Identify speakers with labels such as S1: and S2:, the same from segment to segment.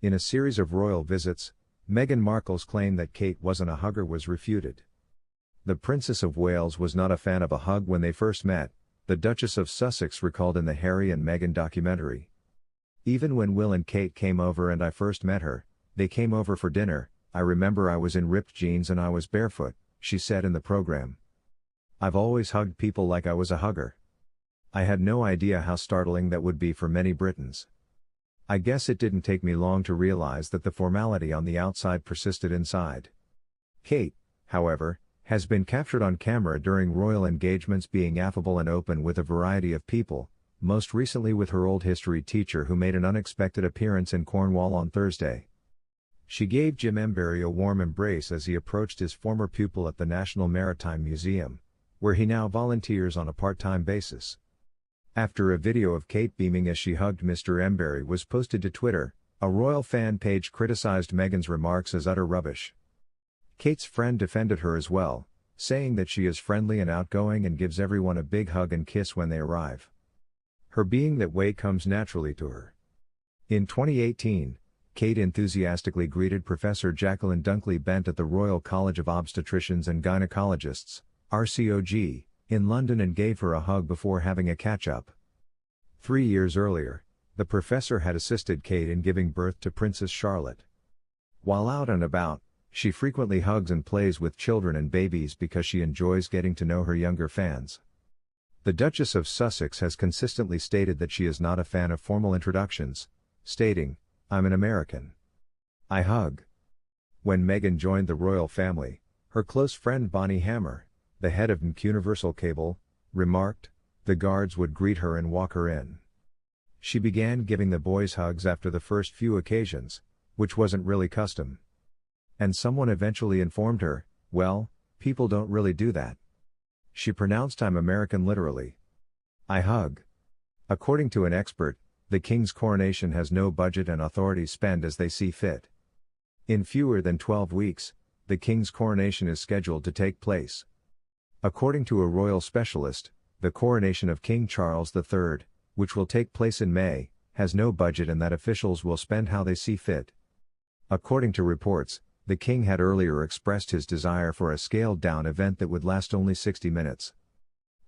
S1: In a series of royal visits, Meghan Markle's claim that Kate wasn't a hugger was refuted. The Princess of Wales was not a fan of a hug when they first met, the Duchess of Sussex recalled in the Harry and Meghan documentary. Even when Will and Kate came over and I first met her, they came over for dinner, I remember I was in ripped jeans and I was barefoot, she said in the program. I've always hugged people like I was a hugger. I had no idea how startling that would be for many Britons. I guess it didn't take me long to realize that the formality on the outside persisted inside. Kate, however, has been captured on camera during royal engagements being affable and open with a variety of people, most recently with her old history teacher who made an unexpected appearance in Cornwall on Thursday. She gave Jim Embury a warm embrace as he approached his former pupil at the National Maritime Museum, where he now volunteers on a part-time basis. After a video of Kate beaming as she hugged Mr. Embury was posted to Twitter, a royal fan page criticized Meghan's remarks as utter rubbish. Kate's friend defended her as well, saying that she is friendly and outgoing and gives everyone a big hug and kiss when they arrive. Her being that way comes naturally to her. In 2018, Kate enthusiastically greeted Professor Jacqueline Dunkley-Bent at the Royal College of Obstetricians and Gynecologists, RCOG, in London and gave her a hug before having a catch-up. 3 years earlier, the professor had assisted Kate in giving birth to Princess Charlotte. While out and about, she frequently hugs and plays with children and babies because she enjoys getting to know her younger fans. The Duchess of Sussex has consistently stated that she is not a fan of formal introductions, stating, "I'm an American. I hug." When Meghan joined the royal family, her close friend Bonnie Hammer, the head of Universal Cable, remarked, the guards would greet her and walk her in. She began giving the boys hugs after the first few occasions, which wasn't really custom. And someone eventually informed her, well, people don't really do that. She pronounced I'm American literally. I hug. According to an expert, the King's coronation has no budget and authorities spend as they see fit. In fewer than 12 weeks, the King's coronation is scheduled to take place. According to a royal specialist, the coronation of King Charles III, which will take place in May, has no budget and that officials will spend how they see fit. According to reports, the King had earlier expressed his desire for a scaled-down event that would last only 60 minutes.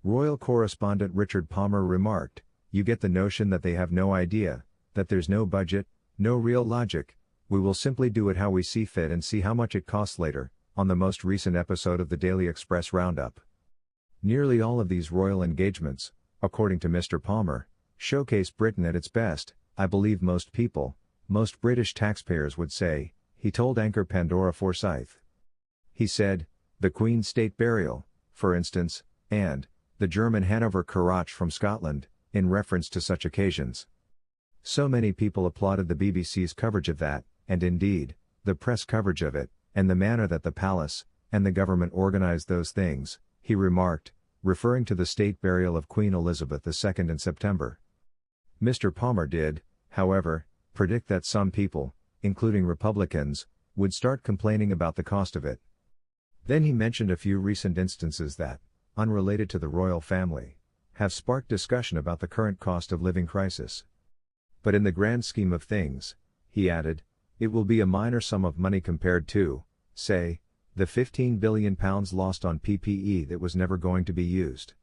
S1: Royal correspondent Richard Palmer remarked, "You get the notion that they have no idea, that there's no budget, no real logic, we will simply do it how we see fit and see how much it costs later," on the most recent episode of the Daily Express Roundup. Nearly all of these royal engagements, according to Mr. Palmer, showcase Britain at its best, I believe most people, most British taxpayers would say, he told anchor Pandora Forsyth. He said, the Queen's state burial, for instance, and the German Hanover Karachi from Scotland, in reference to such occasions. So many people applauded the BBC's coverage of that, and indeed, the press coverage of it, and the manner that the palace, and the government organized those things, he remarked, referring to the state burial of Queen Elizabeth II in September. Mr. Palmer did, however, predict that some people, including Republicans, would start complaining about the cost of it. Then he mentioned a few recent instances that, unrelated to the royal family, have sparked discussion about the current cost of living crisis. But in the grand scheme of things, he added, it will be a minor sum of money compared to, say, the £15 billion lost on PPE that was never going to be used.